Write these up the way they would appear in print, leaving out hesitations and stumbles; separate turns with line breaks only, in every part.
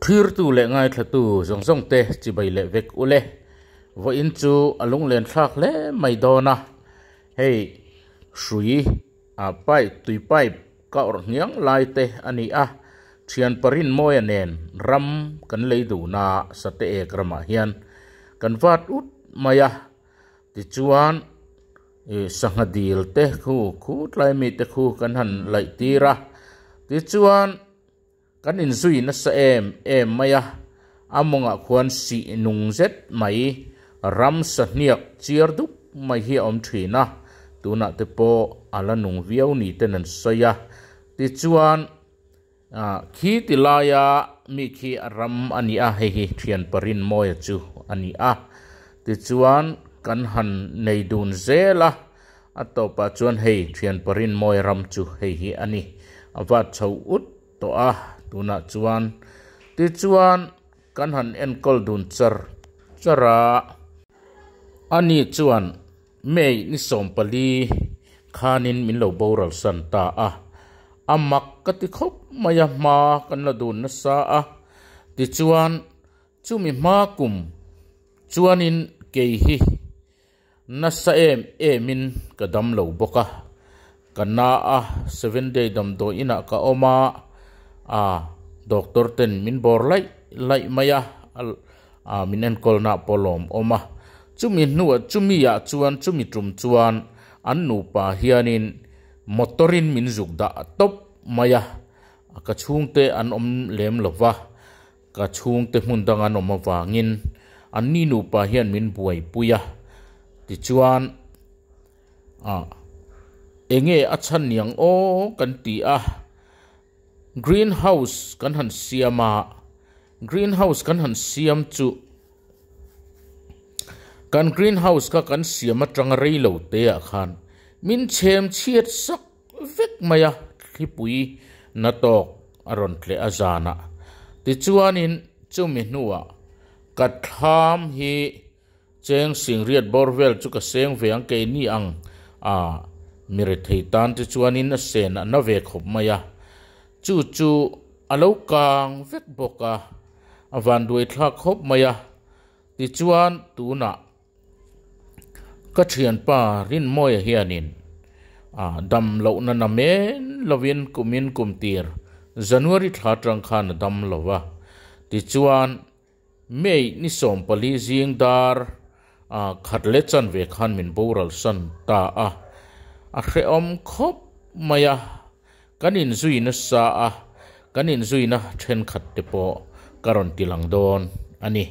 thir tu le ngai thatu zong zong te chi bai le vek ule vo in chu alung len thak le mai dona hei shui a pai tui pai ka or nyang lai te ani a thian parin moya nen ram kan leidu na sate e krama hian kan vat ut maya ti chuan sangadil te khu tlai mi te khu kan han lai tira ti chuan kan in zui na sa em maya amonga khuan si nung zet mai ram sa niak chiar dup mai hi om thina tuna te po ala nung viau ni te nan soya ti chuan khi tilaya mi khi ram ani a hi thian parin moya chu ani a ti chuan kan han nei dun zela atopa chuan hei thian parin moi ram chu hei hi ani awa chho ut to a tuna chuan ti chuan kan han enkol dun chara ani chuan mei ni som pali khanin min lo boral san ta a amak kati khop maya ma kan la dun na sa a ti chuan chumi ma kum chuanin ke hi nasa emin kadam lo boka kana a 7 day dam do ina ka oma a doctor ten min bor lai maya minen kol na polom oma chumi nuwa chumi ya chuan chumi trum chuan an nu pa hianin motorin min zuk da top maya ka chung te an om lem lova ka chung te mun dang an om awangin an ni nu pa hian min buai puya ti chuan enge achan niang o kan ti a greenhouse kan han siama greenhouse kan han siam chu kan greenhouse ka kan siama tang rei lo te a khan min chem chiat sak vek maya thipui na tok aron tle azana ti chuanin chumi nuwa ka tham hi cheng sing riat borvel chu ka seng veang ke ni ang mire thei tan ti chuanin na sen na ve khop maya chu alo kang vek boka awan duai thla khop maya ti chuan tuna ka thian pa rin moi hianin dam lo na na men lovin kumin kumtir january thla tang khan dam lova ti chuan mei ni som pali jing dar khatle chan ve khan min boral san ta a hre om khop maya kanin zui na sa kanin zui na then khat te po karon tilang don ani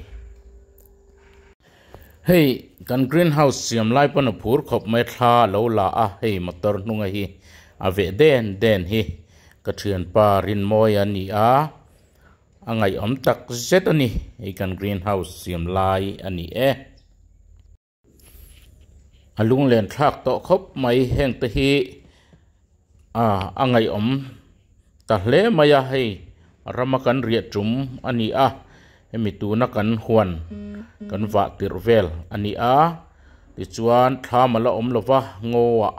hei kan greenhouse siam lai pan phur khop mai thla lo la hei motor nunga hi ave den hi ka thian pa rin moi ani angai om tak zet ani hei kan greenhouse siam lai ani alung len thak to khop mai heng te hi angai om ta hle maya hei ramakan ria tum ani hemi tu na kan huan kan wa tirvel ani ti chuan thamala om lova ngowa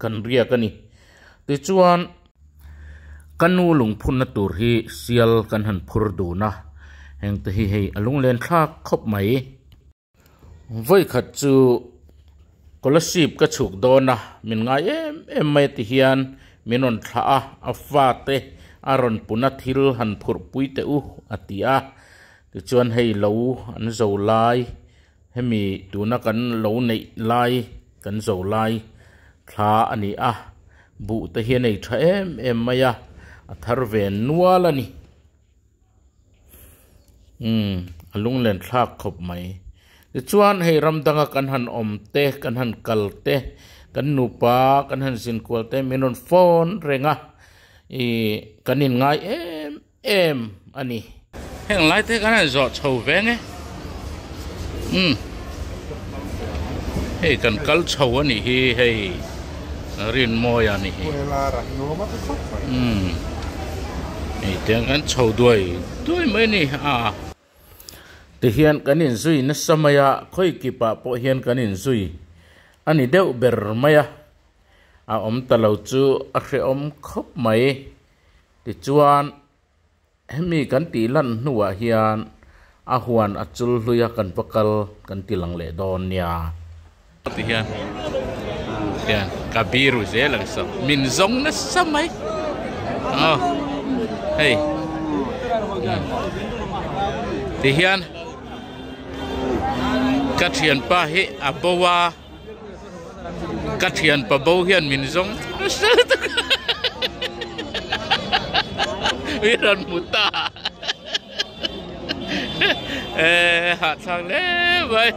kan ria kani ti chuan kanu lung phun na tur hi sial kan han phur du na heng te hi hei alung len thak khop mai voi khat chu scholarship ka chuk do na min nga em mai ti hian minon tha afa te aron puna thil han phur pui te atia ti chuan hei lo an zo lai hemi tuna kan lo nei lai kan zo lai tha ani bu te hian nei tha em maya athar ven nualani alung len thak khop mai chuan hei ramdanga kan han om te kan han kal te kan nupa kan han sin kwal te minon phone renga kanin ngai em ani heng lai te kan han zo chho venge hei kan kal chho ani hi hei rin moi ani hi hei teng kan chho duai mai ni te hian kanin zui na samaya khoi kipa po hian kanin zui ani deuh ber maya om talo chu a hre om khop mai ti chuan mi kan ti lan nuwa hian a huan a chul hluya kan pakal kan ti lang le don nia ti hian hian kabiru zelang sa min zong na samai hey ti hian kathian pa he abawa kathian pa bo hian min zong Wiran muta hat sang le vai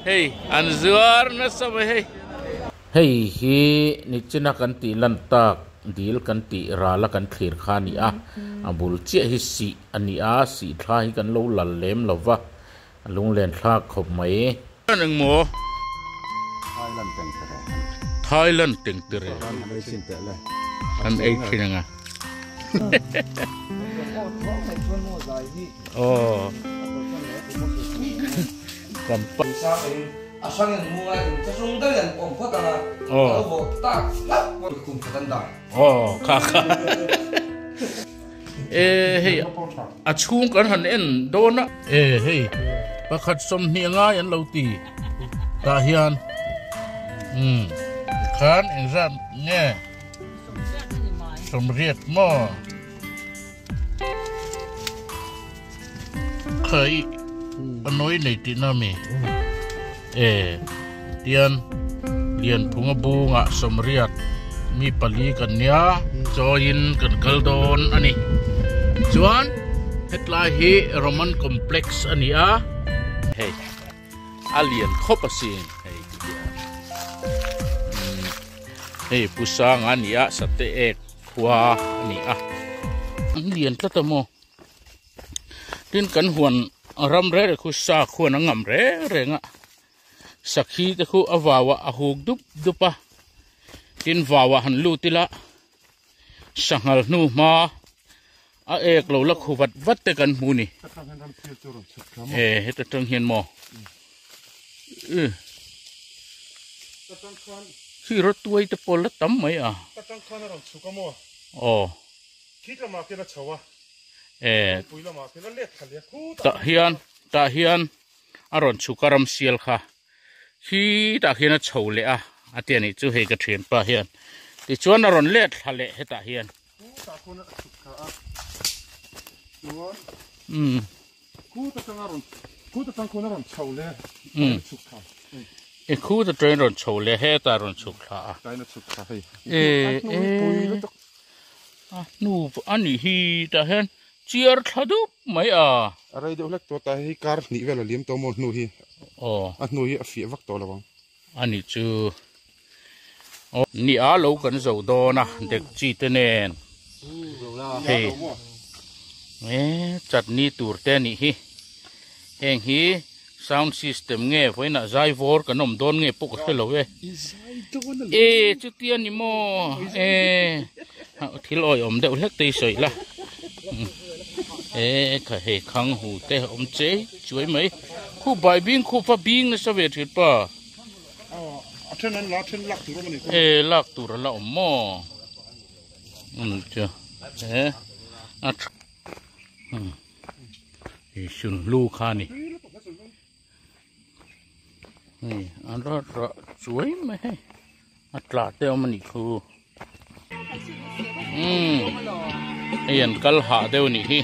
hey an zuar na sama hey hey hi ni china kan ti lan tak dil kan ti ra la kan thlir kha ni a abul che hi si ani a si thla hi kan lo lal lem lova lung len thla khop mai nang mo Thailand teng tere an ei thinanga oh kampa
asang yang mulai terus dan kompot ala oh tak kumpatan dah
oh kakak hey achung kan han en dona hey pakhat som hianga yan lauti ta hian khan exam nge som riet mo khơi nói này thì nó mi tiền liền phung abu ngạ som riat mi pali kan nia join kan kaldon ani chuan hetlai hi roman complex ani a hey alien khopasin hey hey pusang ani a sate ek khwa ani a lien tlatamo tin kan huan ram re khu sa khuan angam re renga sakhi te khu awawa ahuk dup dupa tin wawa han lutila sangal nu ma a ek lo la khu wat te kan mu ni heta tang hian mo khi ro tuai te pol la tam mai a
tang khana ram chuka mo
oh
khitla ma ke na chawa puila ma ke na le khalia khu
ta hian aron chukaram sial kha khi ta hian a chole a atiani chu he ka thian pa hian ti chuan aron le thale heta hian
ta khona chukha a khu ta tang khona ram chole chukha
khu ta train ron chole he ta ron chukha a
ta na chukha hei
nu ani hi ta hian chiar thadu mai a
arai de ulak to ta hi kar ni vela lim to mo nu hi a nu hi a fi vak to lawang
ani chu ni a lo kan zo do na dek chi te nen hey chutney tur te ni hi heng hi sound system nge voina zai vor kanom don nge puk khelo we chu tian ni mo thil oi om de ulek te soi la kha he khang hu te om che chuai mai khu bai bing khu fa bing na savet hit pa
athen lak tur mani
lak tur la om mo cha at shun lu khani an ra chuai mai atla te om ni khu yan kal ha deu ni hi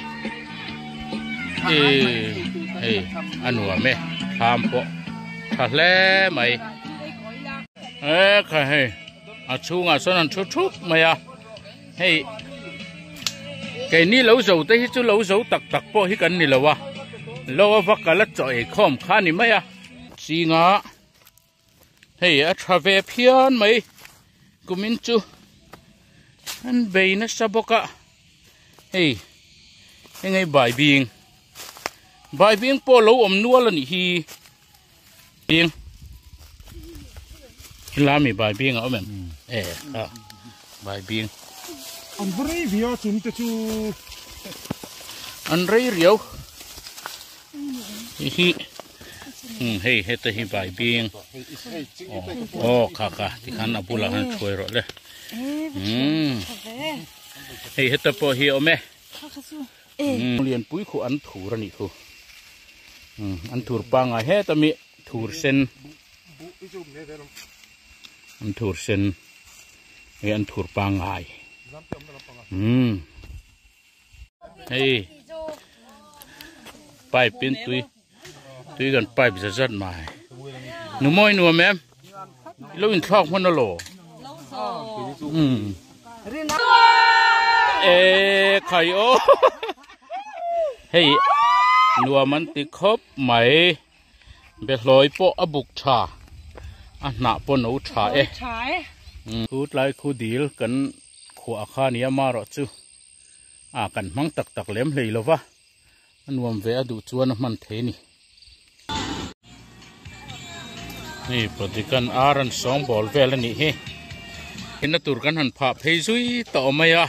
anua me ham po tha hle mai kha he achunga sonan thu thu maya hey cái ní lâu dầu tới chú lâu dầu tặc tặc po hi kan ni lawa lawa vakala choi khom khani maya si nga hey a trave phian mai kumin chu an beina saboka hey ngay bài biếng po lâu om nuo là hi biếng làm mi bài biếng ở mình bài biếng
an vrei via chum te chu
an rei riau hi hey heta hi bài biếng kha thì khán abula han choi ro le hey heta po hi ome เรียนปุ้ยคู่อันถูรนี่คู่อันถูปังไงเฮ้ตมีถูเส้นอันถูเส้นอันถูปังไงเฮ้ยไปเป็นตุยกันไปจะจัดมาหนูมอยหนูแม่เราอินทอกมันน่ะหรอไข่โอเฮ้ยหนูมันติดคบไหมเบลอยปอบุกชาอันหน้าปนเอาชาคูดไลคูดีลกันขัวข้านี้มาหรอจูกันมังตักเลี้ยมเลยหรอวะอันวันเวอดูจวนมันเทนี่ปฏิกันอารันสองบอลเวลนี่เฮ้เห็นตัวกันหันผ่าเพยุยต่อมาอ่ะ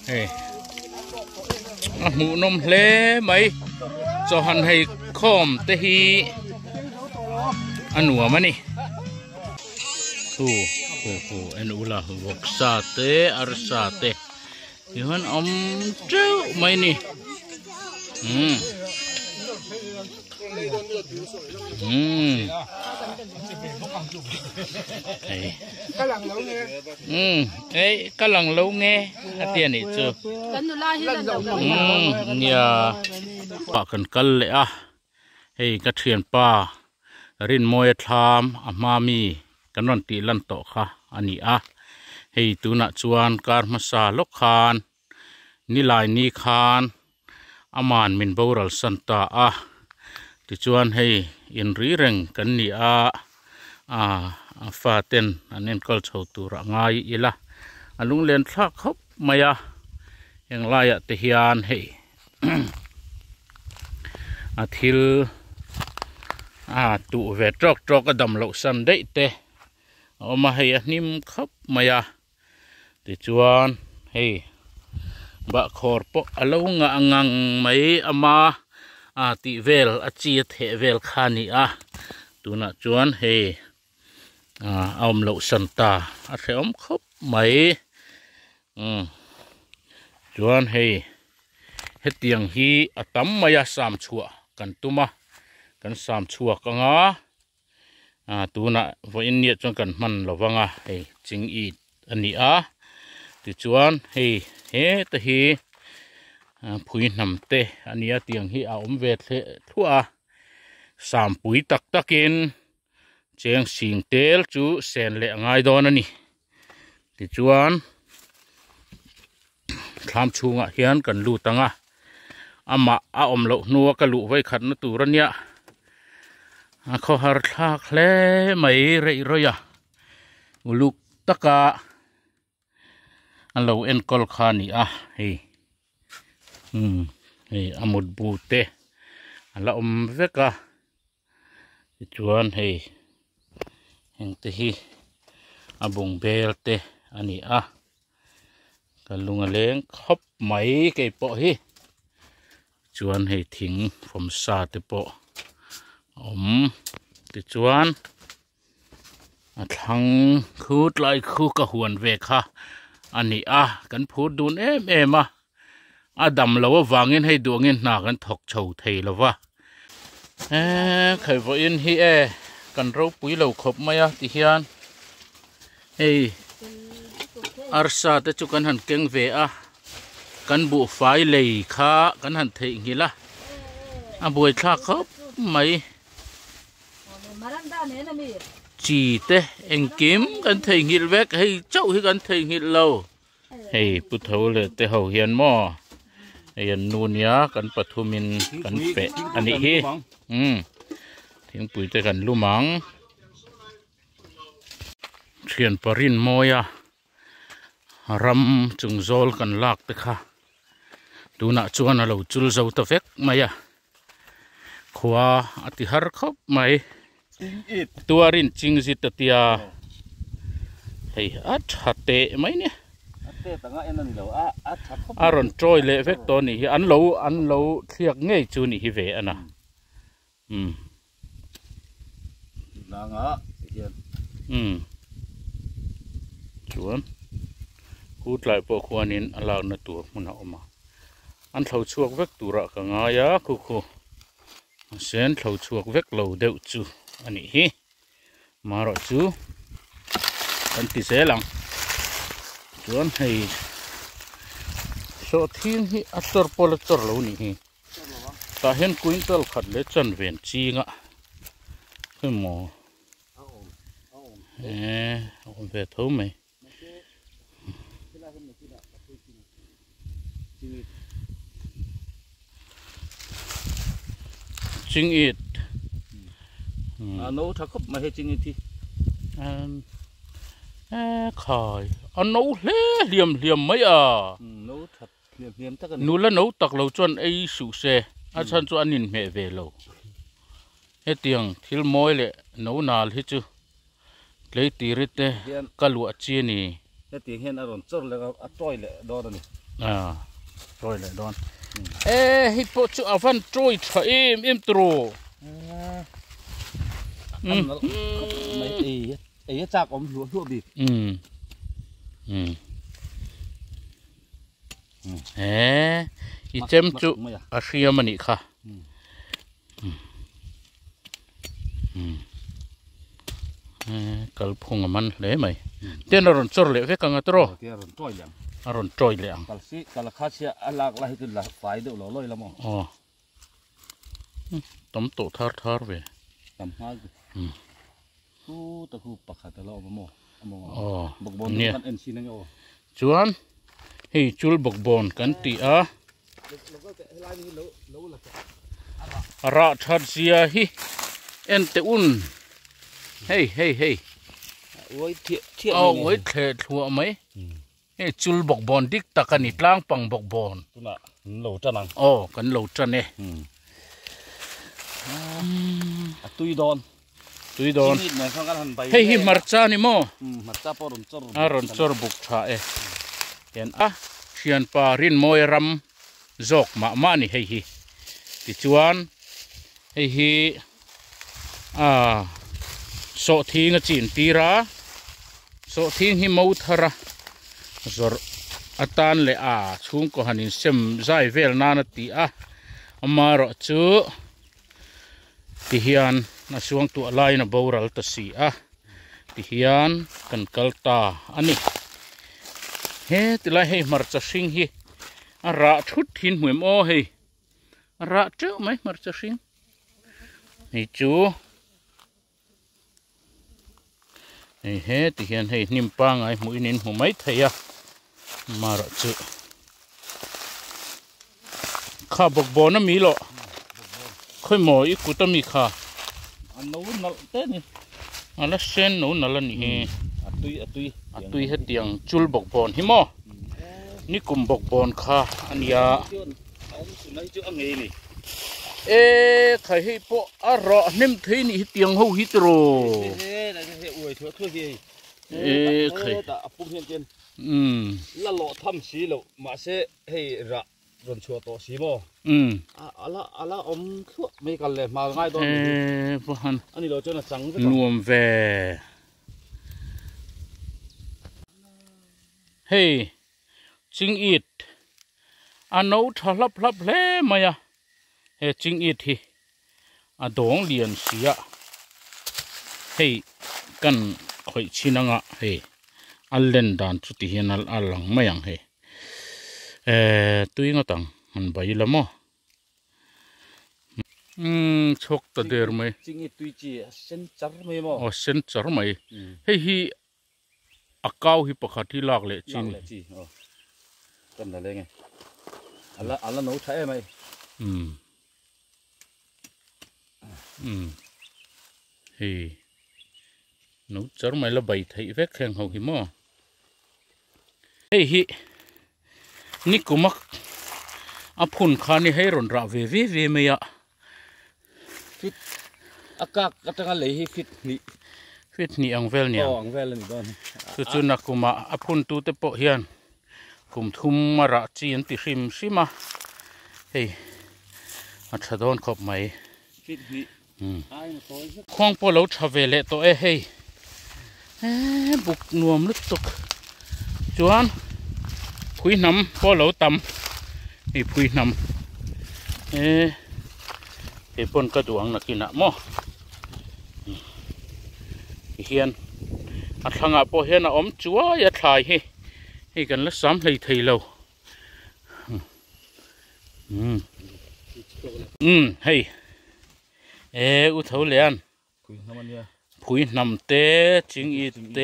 เฮ้หมูนมเล่ไหมจะหันให้คอมเตฮีอันหัวมันนี่โอ้อันอุลาหกซาเตอารซาเตที่หันเจ้าไหมนี่กำลังเล่าไงอาเตียนี่เจ้าเนี่ยปากกันเลยอ่ะเฮ้ยกระเทียนป้ารินมวยทามอามามีกันนอนตีลันโตค่ะอันนี้อ่ะเฮ้ยตูนัจวนการมาซาลกคานนิลายนีคานอามานมินบูรัลสันตาอ่ะที่จวนให้อินรีเร่งกันนี่ฟาเต็นอันนี้ก็ชาวตุระง่ายอีละอันลุงเลียนทักเขามายาอย่างไรอะเทียนให้ อาทิลตุเวทจอกกระดำเหลาสันได้เตะเอามาให้นิ่มครับมายาที่จวนให้บะขอร์ปออาลูงงังไม่อามาติเวลจีเทเวลขานีตัวน่ะจวนเฮเอาเหลาสันตาเสียมครบไหมจวนเฮเตียงฮีตั้มมายาสามชัวกันตุมากันสามชัวกังตัวน่ะวันนี้จวนกันมันระวังเฮจิงอีอันนี้ติจวนเฮตะฮีผุยนำเตะอันนี้เตียงที่เอาเวททั่วสามปุ๋ยตักกินเจียงสิงเตลจูเซนเละง่ายดอนนี่ที่จวนทำชูงเฮียนกันลูตังอามาอมโลนัวกะลุไว้ขัดนตูรันเนี่ยเขาหาทากเล่ไม่เรื่อยลูกตะกะอันเราเอ็นกอลคานี่เฮ้อามุดบูเตะละเวกจวนเฮเห็นที่อาบุงเบลเตะอันนี้กันลุงเล้งคบไหมเก็บปะเฮจวนเฮทิ้งผมซาเตปะติจวนทั้งคูดไลคูกะหวนเวกอันนี้กันพูดดูเอ็มดำแล้วว่าวางเงินให้ดวงเงินหนากันถกเฉาเทแล้ววะเคยว่าอินฮีกันเราปุ๋ยเราขบไหมติเฮียนเฮ้ยอาร์ซาแต่จุกันหันเก่งเวกันบุไฟเลยข้ากันหันเทงิละบุยข้าขบไหมจีเตเอ็งกิมกันเทงิลเวกให้เจ้าให้กันเทงิลเราเฮ้ยพุทธวเลยแต่เขาเฮียนหม้อยันนูเนียกันปฐุมินกันเปะอันนี้ฮีทิ้งปุ๋ยแต่กันลูมังเชียนปรินโมยรำจุงโจลกันลากตะค่ะดูน่ะชวนเราจุลเจ้าตะเฟกมายขวาอธิหารคบไหมตัวรินจิงจิตเตียเฮ้ยหัดเตะไหมเนี่ยรอนโจยเละเฟกตัวนี้อันเราเทียกง่ายจูนี่ฮิเวอันน่ะชวนพูดหลายพวกควรนินเราหน้าตัวมันออกมา an thầu chuộc vek tura ka nga ya khu khu sen thầu chuộc vek lo deuh chu ani hi maro chu an ti se lang chuan hei so thing hi ator pol tor lo ni hi ta hen quintal khat le chan ven chi nga cái mò ông về thấu mày chinh ít
nấu thắc khóc mà hay chinh ít thì
khỏi nấu liềm liềm mấy
nấu thật liềm chắc là
nấu là nấu tặc lâu chuan ấy sủ xe chân cho anh nhìn mẹ về lâu hết tiếng thiếu môi lệ nấu nào hết chứ lấy tirit đấy cá lụa chiên nè
hết tiếng hiện ở chỗ là trôi lệ đó rồi
trôi lệ đó hết bộ chỗ ở văn trôi cho em trồ
mấy ấy chắc ông lúa lúa đi
ít chém chú à xia mà nị kha kal phung man le mai ten ron chor le ve kang atro ron troi le ang
kal kha sia alak la hitu la fai de lo loi la mo
tom to thar ve
tam ha ku ta ku pakha ta lo mo bok bon kan en sin nga
chuan hei chul bok bon kan ti a ra thar sia hi en te un hey
ôi thiệt
ôi thiệt thua mấy hey chul bọc bòn đích ta cần ít lang bằng bọc bòn
lẩu chân ăn
cần lẩu chân nè
tui đòn
hey marcha ni mo
marcha po
ron chor buk tha ken hian pa rin moi ram jok ma ni hey hi ti chuan hey hi so thi nga chin tira so thi hi mo thara zor atan le chung ko hanin sem zai vel na na ti amaro chu ti hian na suang tu alai na boral ta si ti hian kan kalta ani he ti lai he marcha sing hi ra thut hin muem o he ra chu mai marcha sing ni chu thì hiện hay niêm pang ai mũi nín hủ mấy thầy mà rồi chứ khá bọc bò nó mì lọ khơi mò ít cú tâm mì khá
nấu nấu tết nè
là sen nấu nấu là nè
tui
hết tiếng chul bọc bò hi mò ní cùng bọc bò khá anh ya khai hi po rõ nem thấy ní tiếng hậu hít rồi
khai là lọ thăm xí lọ mà sẽ hay rạ rồi chùa to xí mò ala ông thuốc mấy cái lệ mà ngay đó anh đi lo cho nó trắng
nuông về hey chinh ít nấu thà lấp lẽ mày hey chinh ít hi đong liền xía hey kan khoi chinanga hey allen dan chu ti hian alang mayang he tuinga tang han bai lamo chok ta der mai
chingi tui chi sen char mai mo
sen char mai hey hi akau hi pakhathi lak le chin
kan da le nge ala no thai mai
hey nấu cháo mày là bày thấy vét khen hậu hi mò hey hi ní cú mắc phun khá ní hay rộn rã về mày
fit akak katanga lấy hi fit
ní ang vel nhỉ
ang vel ni don
chu na cú mà phun tu te po hian kum thum mà rã chi an ti sim mà hey thadon khop mày
fit ni
khoang po lo thave le to hey buk nuam lứt tục chuan khui nằm po lo tam ไอ้พุยนำไอ้ปนกระดวงนักกินอะโมเฮียนอัดทางอ่ะพอเฮียนอมจัวอย่าถ่ายให้กันละซ้ำเลยทีเราให้อุทาวเลียนพุยนำเตจิงอีเต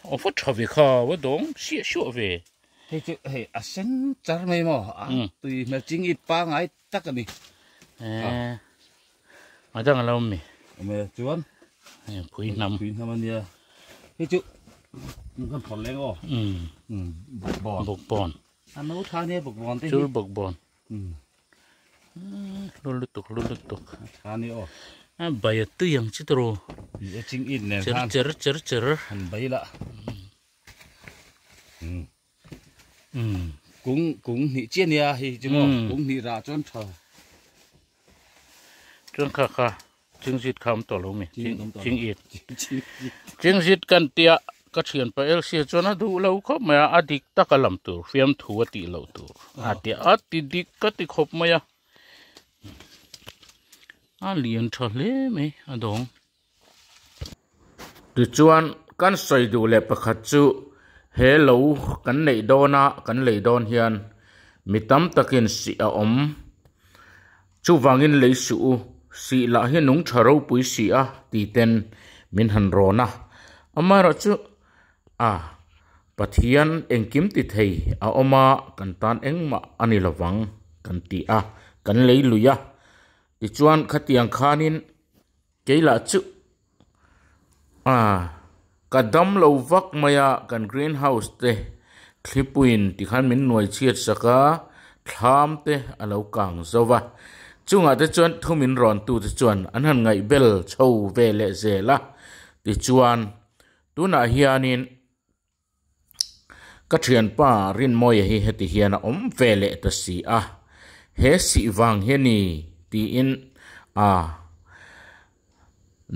โอ้ฟุตชอบวิคาวดงเสียชัวเว
อาเซนจาร์ไม่หมอตุยมาจิงอีป้าไงตักกันนี่
มาจังเราไม่
จวน
พุยนำ
มันเนี่ยจุมันก็ผลแรง
บุกบอล
อันนู้นท่านี้บุกบอล
จุลบุกบอลลุลตุก
ท่านี้
ใบตุ้ยยังชิตโร
จิงอินเนี่ย
เจอ
หันใบละกุ้งนี่เจียนเนี่ยฮิจิโมกุ้งนี่ราจนเธอ
จนค่ะจึงสิทธิ์คำต่อลงมีจึงอิดจึงสิทธิ์กันเตียก็เชียนไปเอลเซียจนดูเราเขาไม่อดีตตะกลำตัวเฟียมถัวตีเราตัวอาเดียติดิกก็ติขบไม่เลียนทะเลไหมดงดิจวนกันใส่ดูเล็บขัดจูเฮโลกันเลยโดนะกันเลยโดนเฮียนมีตั้มตะกินสีอมจูวางินเลยสูสีละเฮนุงชารูปุยสีตีเต็นมินหันโรนะมาราจูปะเทียนเอ็งกิมติเทยอมากันตานเอ็งมาอันนี้ละวังกันตีกันเลยลุยดิจวนขัดยังขานินเกล้าจูกัดดำเราวักมายากันกรีนเฮาส์เตะคลิปวินที่ขันมินหน่วยเชียดสักทามเตะเรากางสวะจุงอาจจะจวนทุ่มินร้อนตูจะจวนอันนั้นไงเบลโชว์เวเลเซละดิจวนตูน่าเฮียนินก็เชียนป้ารินมอยให้ติเฮียนะเวเลตสีเฮสิวังเฮนีตีอิน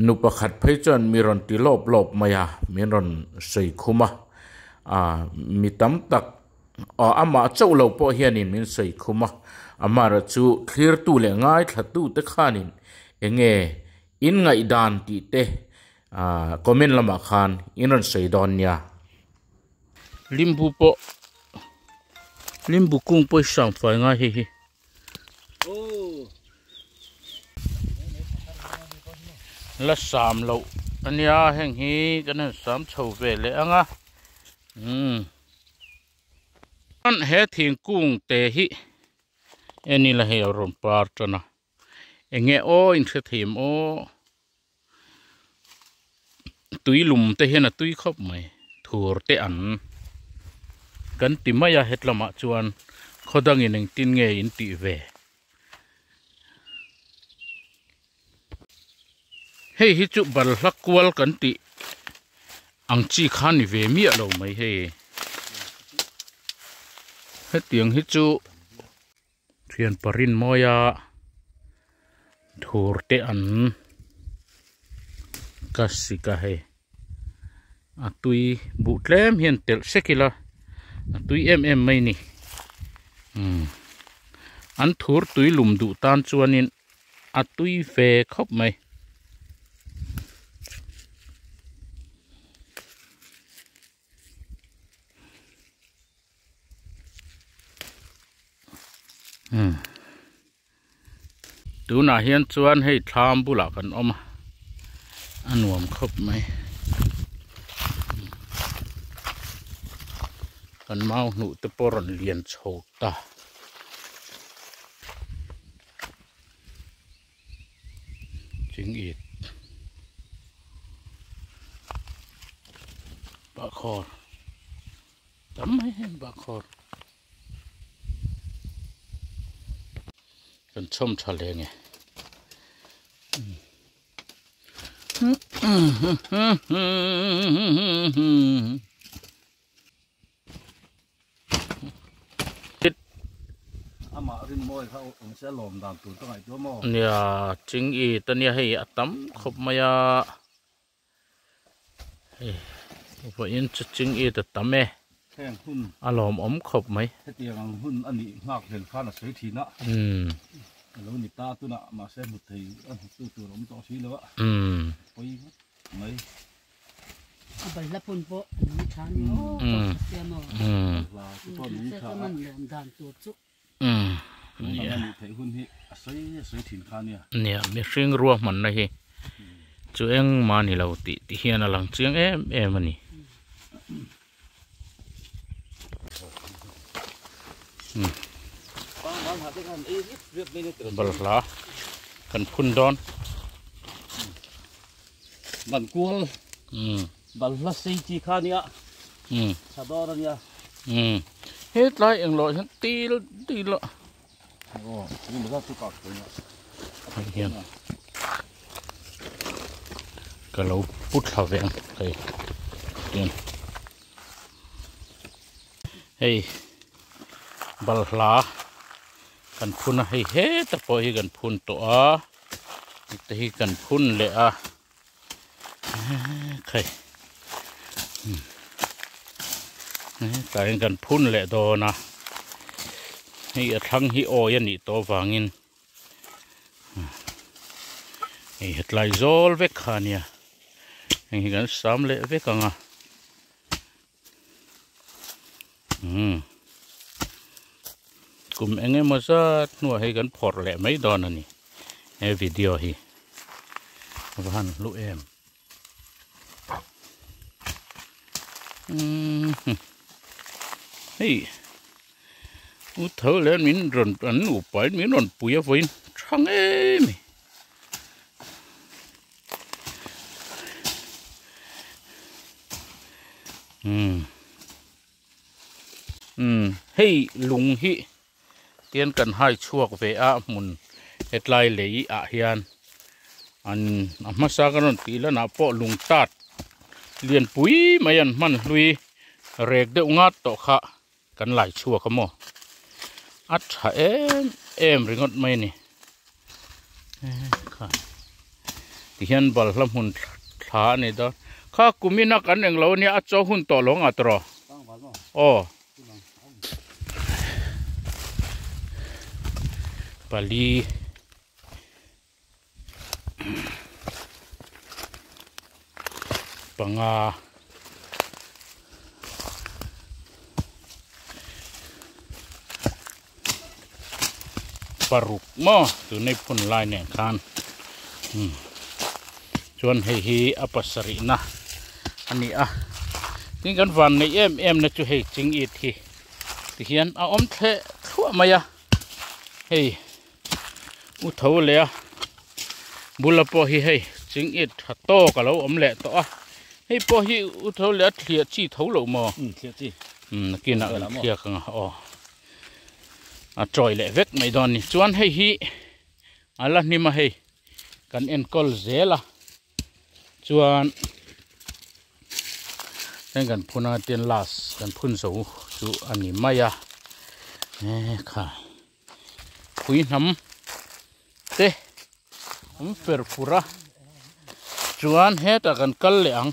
นุปขัดเพจนมีรอนติลบมายามีรอนใส่คุมมีตั้มตักอามาเจ้าเราพอเฮียนินมีใส่คุมอามาระจูคลีร์ตูเลง่ายขัดตูตะขานินอินไงดานตีเตคอมเมนต์ละมาขานอินรอนใส่ดอนยาลิมบุกุ้งไปสั่งไฟง่ายเฮละสามเราอันนี้แห่งฮีกันนั่นสามเฉาเวเลยอันเฮทิ้งกุ้งเตหิอันนี้ละเฮอารมณ์ปาร์ตนะเองโออินเสถียมโอตุยลุมเตเฮนะตุยครบไหมถูรเตอันกันติมายาเฮ็ดละมาจวนเขาดังอินหนึ่งตินเงอินติเวเฮ้ฮิจุบัลลักวลกันติอังจีขันเวมีอะไรไหมเฮ้เตียงฮิจุเทียนปรินมอยาถูรเตอันกัสสิกะเฮตุยบุตรเลมเฮียนเตลเซกิลาตุยไม่นี่อันถูรตุยลุมดูตานจวนินตุยเฟคบไหมดูน่าเฮียนชวนให้ทำบุหลากันออกมาอันวมครบไหมกันเมาหนูตะปรนเลียนโชตาจิงอีดบาคอร์ทำไมเห็นบาคอร์กันชมทะเลไง
มารินมอยเขาองเสลมดามตัวต้องไอ้ตัวมอ
เนี่ยจิงอีตอนนี้ให้ตั้มขบมายาพออินจะจิงอีแต่ตั้ม
แข่งหุ่น
อารมณ์อมขบไหม
เตียงหุ่นอันนี้มากเห็นข้าน่ะสวยทีนะแล้วนี่ตาตัวน่ะมาเส้นหมดทีตัวผมต่อชีแล้วไปไหม
ไปละปุ่นโปนี่ชานี่โอ้เสียหน่อย
ตัวนี้ชา
มันหลอมด่านตัวจุ
เนี่ยนี่เทหุ่นที่สวยถิ่นข้า
เนี่ยมีเสียงรัวมันนะเฮจูเอ็งมานี่เราติเฮียนหลังเสียงเอ็มมันนี่บลลากันพุ่นดอน
บันกัวบัลลัสซีจีข้าเนี่ยชาดอร์เนี่ย
เฮ็ดไรเอ็งรอฉันตีละ
โอ้นี่มันก็ตุกตัวเนี่ย
เฮียนก็เราพุทธเวงเฮ้ยเฮ้ยบัลลากันพุ่นให้เฮ็ดแต่พอให้กันพุ่นตัวแต่ให้กันพุ่นเลยใครแต่กันพุ่นเลยโดนะให้ทั้งฮิโอยันนี่ตัวฟังอินให้เฮ็ดไล่โจลเวกขานี่ให้กันสามเละเวกังกุมเองมาซะนัวให้กันพอร์เละไม่โดนนี่ในวิดีโอฮีบ้านลูกเอ็มเฮ้ยอุทเธอแล้วมินรอนอันอุปมินรอนปุยฟินช่างเฮ้ยลุงฮิเตียนกันให้ช่วงเวอามุนเฮ็ดไล่เลยเฮียนอันมาสักกันตีแล้วนะพอลุงตัดเลียนปุ๋ยมายันมันลุยเรกเดือดงัดต่อขะกันหลายชั่วขโมอัดเอ็มริงดไม่นี่ค่ะที่เห็นบอลลำหุ่นขานี่ดอข้ากุมินักอันเองเราเนี่ยอัดเจ้าหุ่นต่อหลงอัตรอปาลีปังปารุกหม้อตัวในพุ่นลายเนี่ยคานชวนให้ฮีอปัสรินะอันนี้นี่กันวันในเอ็มนะจุให้จริงอีทีที่เห็นเอาอมเทะทั่วมายะเฮ้ยอุทเทเลยบุลปอฮีเฮ้ยจริงอีทโตกับเราอมเละต่อเฮ้ยปอฮีอุทเทเลยเทียจีเท่าเราหมอ
เทียจี
กินอะไรเทียกันจอยเละเวกไม่ดอนนี่ชวนให้ฮีอะไรนี่มาให้กันเอ็นกอลเซล่ะชวนนั่นกันพูนาเตียนลาสกันพุ่นสูจูอันนี้มายาค่ะคุยน้ำเตะเฟรฟูระชวนเฮตกันกัลเลง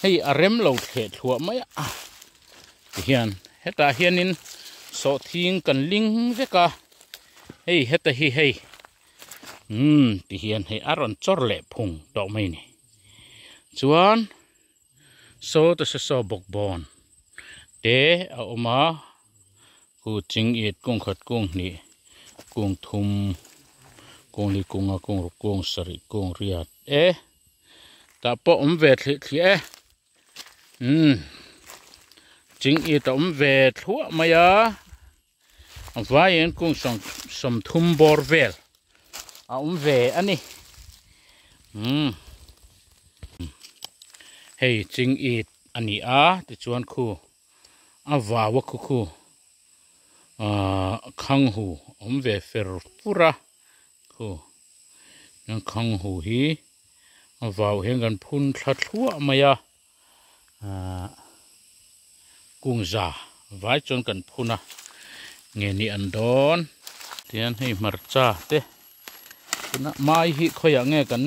ให้อารมณ์เราเถิดหัวมายาเฮียนเฮตาเฮียนินโซทิ้งกันลิงเวกาเฮ้เฮตาฮีเฮ้ที่เฮียนให้อารอนจอร์เล่พุงดอกไม้นี่ชวนโซตัวโซบกบอนเดเอามากูจิงอีดกุ้งขัดกุ้งนี่กุ้งทุมกุ้งลีกุ้งกุ้งรุกุ้งสริกุ้งเรียดแต่พอเวทที่จิงอีดเวทหัวมายาว่าอย่างกุ้งสมทุมบอร์เวลเวอันนี้เฮ้ยจริงอีดอันนี้ติดชวนคู่ว่าวคู่ขังหูเวเฟรฟูระคู่นั่งขังหูฮีว่าวเห็นกันพุ่นทัดหัวมายากุ้งจ่าไว้จนกันพุ่นเงี้ยนี่อันโดนเทียนให้มาจ่าเต้นะไม่ฮิคอยเงี้ยกัน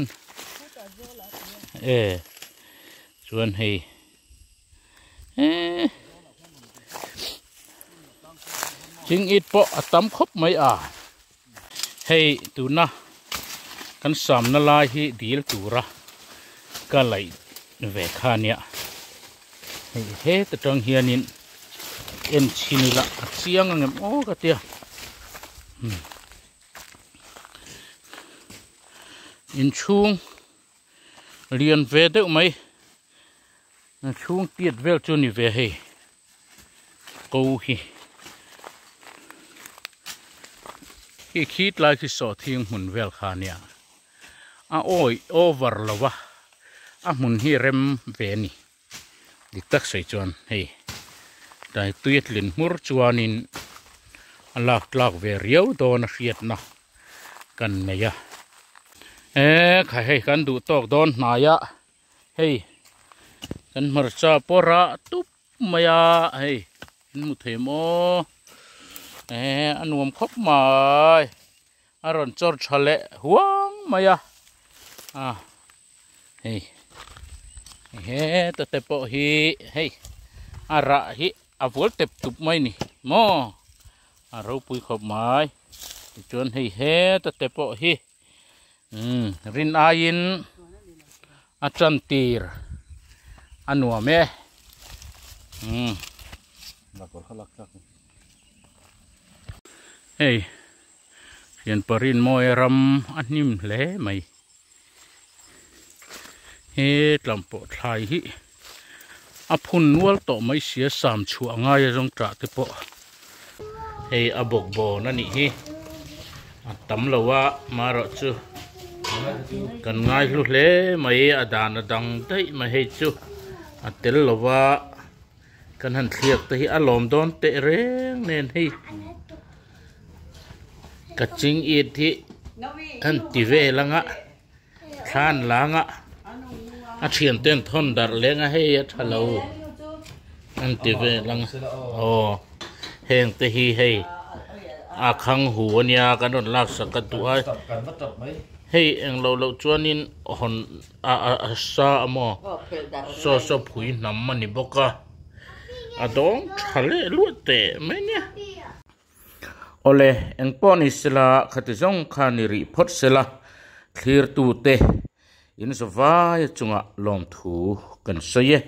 ชวนให้ chính ít bộ tắm khóc mấy hey tu na kan sam na lai hi dil tu ra ka lai ve kha nia he ta tang hianin en chinula chiang angem o ka tia in chung lian ve deuh mai chung tiat vel chu ni ve hei ko hi khít lại khi sọ thiên mun vel kha nia oi over lawa mun hi rem ve ni dik tak sei chuan hei dai tuit lin mur chuanin alak tlak ve riau don riat na kan meya khai hei kan du tok don hnaya hei kan marcha pora tup maya hei mu themo anuam khop mai aron chor chale huang maya hey ta tepo hi hey ara hi avol tep tup mai ni mo aro pui khop mai chon hey ta tepo hi rin ain achantir anuam
lakor khalak tak
hey hian parin moi ram anim hle mai he tlampo thlai hi aphun nual to mai sia sam chu angai rong tra te po hey abok bo na ni hi atam lawa maro chu kan ngai lu hle mai adan adang dai ma he chu atel lawa kan han thliak te hi alom don te reng nen hi kaching it hi an ti ve langa than langa a thian ten thon dar lenga hei a thalo an ti ve langa heng te hi hei a khang hu ania kan on lak sakatu ai hei eng lo chuanin hon a sa amo so phui nam mani boka adong thale lu te mai nia ole eng pon isla khatizong khaniri phot sela clear tu te in so vai chunga lom thu kan soye